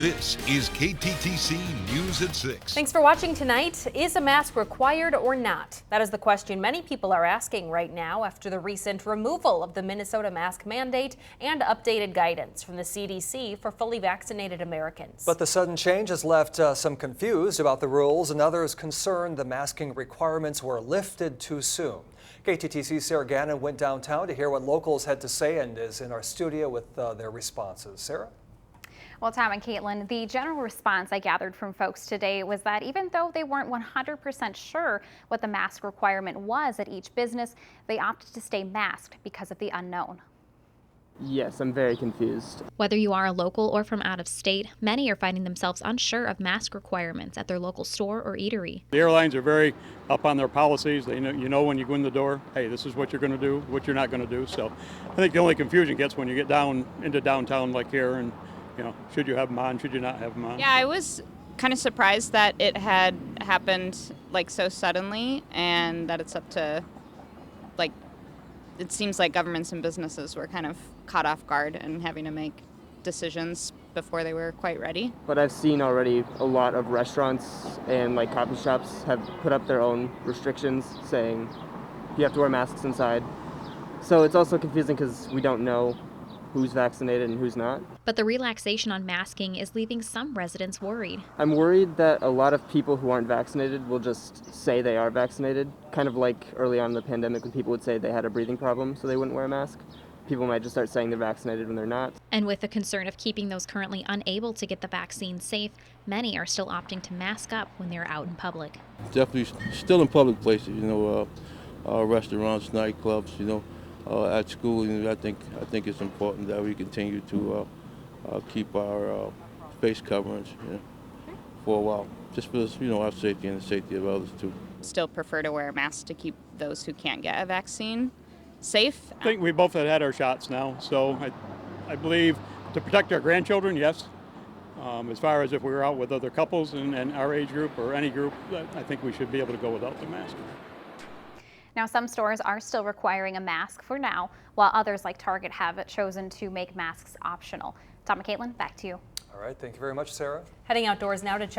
This is KTTC News at 6. Thanks for watching tonight. Is a mask required or not? That is the question many people are asking right now after the recent removal of the Minnesota mask mandate and updated guidance from the CDC for fully vaccinated Americans. But the sudden change has left some confused about the rules and others concerned the masking requirements were lifted too soon. KTTC's Sarah Gannon went downtown to hear what locals had to say and is in our studio with their responses. Sarah? Well, Tom and Caitlin, the general response I gathered from folks today was that even though they weren't 100% sure what the mask requirement was at each business, they opted to stay masked because of the unknown. Yes, I'm very confused. Whether you are a local or from out of state, many are finding themselves unsure of mask requirements at their local store or eatery. The airlines are very up on their policies. They know, you know when you go in the door, hey, this is what you're going to do, what you're not going to do. So I think the only confusion gets when you get down into downtown like here and, you know, should you have them on, should you not have them on? Yeah, I was kind of surprised that it had happened like so suddenly and that it's up to, like, it seems like governments and businesses were kind of caught off guard and having to make decisions before they were quite ready. But I've seen already a lot of restaurants and like coffee shops have put up their own restrictions saying you have to wear masks inside. So it's also confusing because we don't know who's vaccinated and who's not. But the relaxation on masking is leaving some residents worried. I'm worried that a lot of people who aren't vaccinated will just say they are vaccinated, kind of like early on in the pandemic when people would say they had a breathing problem so they wouldn't wear a mask. People might just start saying they're vaccinated when they're not. And with the concern of keeping those currently unable to get the vaccine safe, many are still opting to mask up when they're out in public. Definitely still in public places, restaurants, nightclubs, at school. I think it's important that we continue to keep our face coverings for a while, just for our safety and the safety of others too. Still prefer to wear a mask to keep those who can't get a vaccine safe. I think we both had our shots now, so I believe to protect our grandchildren, yes. As far as if we were out with other couples and our age group or any group, I think we should be able to go without the mask. Now, some stores are still requiring a mask for now, while others like Target have chosen to make masks optional. Tom and Caitlin, back to you. All right, thank you very much, Sarah. Heading outdoors now to check